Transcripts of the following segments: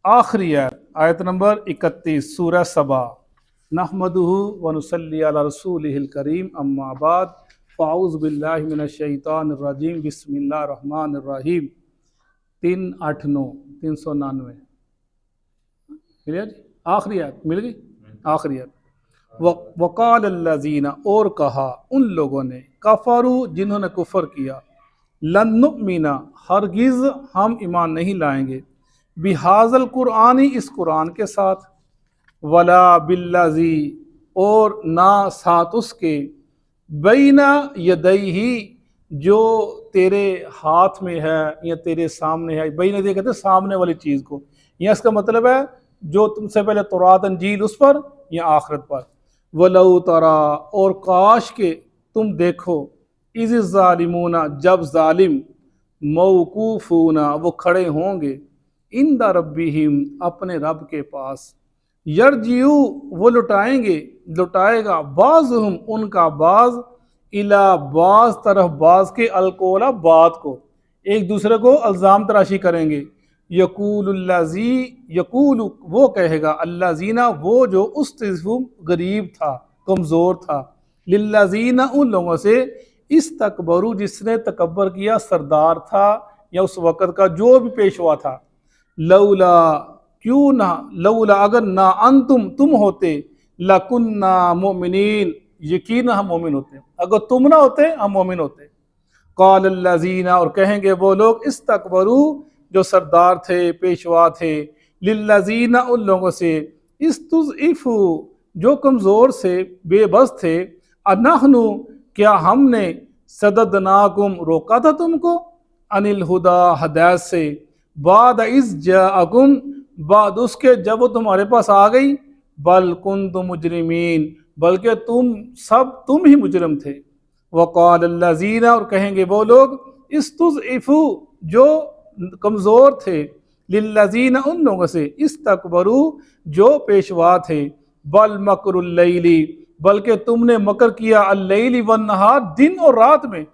آخری آیت نمبر 31 سورہ سبا۔ نحمدہ و نصلی علی رسولہ الکریم، اما بعد، فاعوذ باللہ من الشیطان الرجیم، بسم اللہ الرحمن الرحیم۔ 389 399 مل گیا جی؟ آخری آیت مل گئی، آخری آیت۔ وقال الذین، اور کہا ان لوگوں نے، کفروا جنہوں نے کفر کیا، لن نؤمن ہرگز ہم ایمان نہیں لائیں گے، بہذا القرآن اس قرآن کے ساتھ، ولا بالذی اور نہ ساتھ اس کے، بین یدیہ جو تیرے ہاتھ میں ہے یا تیرے سامنے ہے۔ بین یدیہ کہتے ہیں سامنے والی چیز کو، یا اس کا مطلب ہے جو تم سے پہلے تورات انجیل اس پر یا آخرت پر۔ وَلَوْ تَرَا اور کاش کہ تم دیکھو، اِذِ الظَّالِمُونَ جب ظالم، موقوفون وہ کھڑے ہوں گے، عند ربہم اپنے رب کے پاس، یرجعو وہ لٹائے گا، بعضہم ان کا بعض، الی بعض طرف بعض کے، القول بات کو، ایک دوسرے کو الزام تراشی کریں گے۔ یقول وہ کہے گا، الذین وہ جو استضعفوا غریب تھا، کمزور تھا، للذین ان لوگوں سے، استکبروا جس نے تکبر کیا، سردار تھا یا اس وقت کا جو بھی پیشوا تھا، لولا کیوں نہ، لولا اگر نہ انتم تم ہوتے، لکننا مؤمنین یقینا ہم مومن ہوتے، اگر تم نہ ہوتے ہم مومن ہوتے۔ قال الذین اور کہیں گے وہ لوگ، استکبروا جو سردار تھے، پیشوا تھے، للذین ان لوگوں سے، استضعفوا جو کمزور سے، بے بس تھے، انحن کیا ہم نے، صددناکم روکا تھا تم کو، عن الہدی ہدایت سے، بعد اذ جاءکم بعد اس کے جب وہ تمہارے پاس آ گئی، بل کنتم مجرمین بلکہ تم ہی مجرم تھے۔ وقال الذین اور کہیں گے وہ لوگ، استضعفوا جو کمزور تھے، للذین ان لوگوں سے، استکبروا جو پیشوا تھے، بل مکر اللیل بلکہ تم نے مکر کیا، اللیل والنہار دن اور رات میں،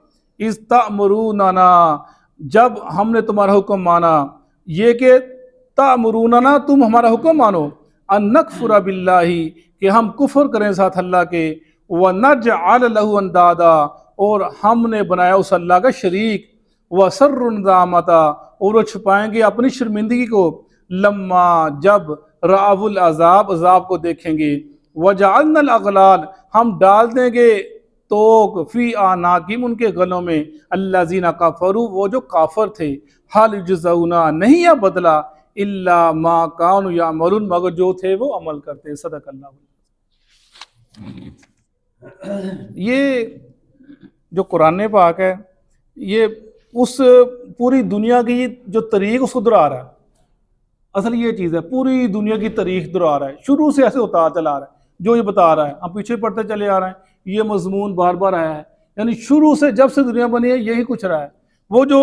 اذ تأمروننا جب ہم نے تمہارا حکم مانا، یہ کہ تأمروننا تم ہمارا حکم مانو، ان نکفر باللہ کہ ہم کفر کریں ساتھ اللہ کے، ونجعل له اندادا اور ہم نے بنایا اس اللہ کا شریک، وسر الندامۃ اور وہ چھپائیں گے اپنی شرمندگی کو، لما جب رأوا العذاب عذاب کو دیکھیں گے، وجعلنا الاغلال ہم ڈال دیں گے توق، فی اعناقہم ان کے گلوں میں، الذین کفروا وہ جو کافر تھے، حال یجزون نہیں ہے بدلہ، الا ما کانوا یعملون مگر جو تھے وہ عمل کرتے۔ صدق اللہ۔ یہ جو قرآن پاک ہے یہ اس پوری دنیا کی جو تاریخ اس کو دہرا رہا ہے۔ اصل یہ چیز ہے، پوری دنیا کی تاریخ دہرا رہا ہے، شروع سے ایسے ہوتا چلا آ رہا ہے، جو یہ بتا رہا ہے ہم پیچھے پڑھتے چلے آ رہے ہیں، یہ مضمون بار بار آیا ہے، یعنی شروع سے جب سے دنیا بنی ہے یہی کچھ رہا ہے۔ وہ جو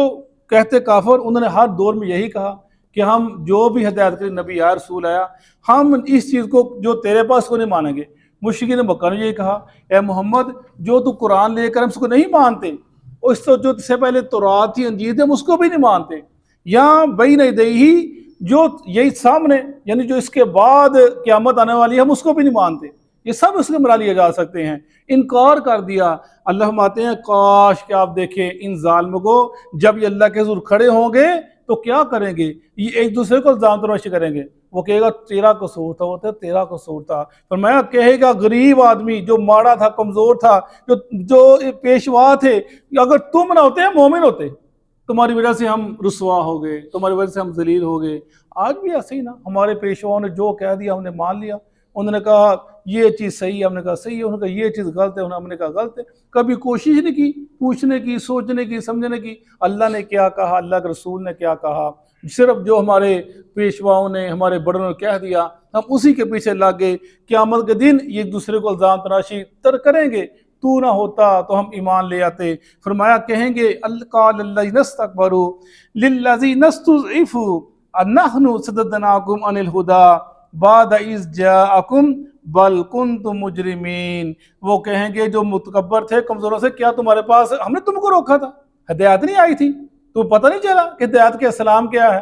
کہتے کافر انہوں نے ہر دور میں یہی کہا کہ ہم جو بھی ہدایت کے نبی آیا، رسول آیا، ہم اس چیز کو جو تیرے پاس کو نہیں مانیں گے۔ مشرکین مکہ نے یہی کہا، اے محمد جو تو قرآن لے کر ہم اس کو نہیں مانتے، اس تو جو سے پہلے تورات تھی انجیل تھی ہم اس کو بھی نہیں مانتے، یا بین یدیہ جو یہی سامنے یعنی جو اس کے بعد قیامت آنے والی ہے ہم اس کو بھی نہیں مانتے، یہ سب اس کے مرا لیے جا سکتے ہیں۔ انکار کر دیا۔ اللہ فرماتے ہیں کاش کہ آپ دیکھیں ان ظالموں کو جب یہ اللہ کے حضور کھڑے ہوں گے تو کیا کریں گے، یہ ایک دوسرے کو الزام تراشی کریں گے۔ وہ کہے گا تیرا قصور تھا، وہ تیرا قصور تھا۔ فرمایا کہے گا غریب آدمی جو ماڑا تھا، کمزور تھا، جو پیشوا تھے، اگر تم نہ ہوتے ہم مومن ہوتے، تمہاری وجہ سے ہم رسوا ہو گئے، تمہاری وجہ سے ہم ذلیل ہو گئے۔ آج بھی ایسے ہی نا، ہمارے پیشواؤں نے جو کہہ دیا ہم نے مان لیا، انہوں نے کہا یہ چیز صحیح ہے ہم نے کہا صحیح ہے، انہوں نے کہا یہ چیز غلط ہے ہم نے کہا غلط ہے، کبھی کوشش نہیں کی پوچھنے کی، سوچنے کی، سمجھنے کی اللہ نے کیا کہا، اللہ کے رسول نے کیا کہا۔ صرف جو ہمارے پیشواؤں نے، ہمارے بڑوں نے کہہ دیا ہم اسی کے پیچھے لگ گئے۔ قیامت کے دن یہ ایک دوسرے کو الزام تراشی کریں گے، تو نہ ہوتا تو ہم ایمان لے آتے۔ فرمایا کہیں گے قال الذین استکبروا للذین استضعفوا انحن صددناکم عن الہدی بعد اذ جاءکم بل کنتم مجرمین۔ وہ کہیں گے جو متکبر تھے، کمزوروں سے، کیا تمہارے پاس ہم نے تم کو روکا تھا، ہدایت نہیں آئی تھی، تو پتہ نہیں چلا کہ ہدایت کے اسلام کیا ہے،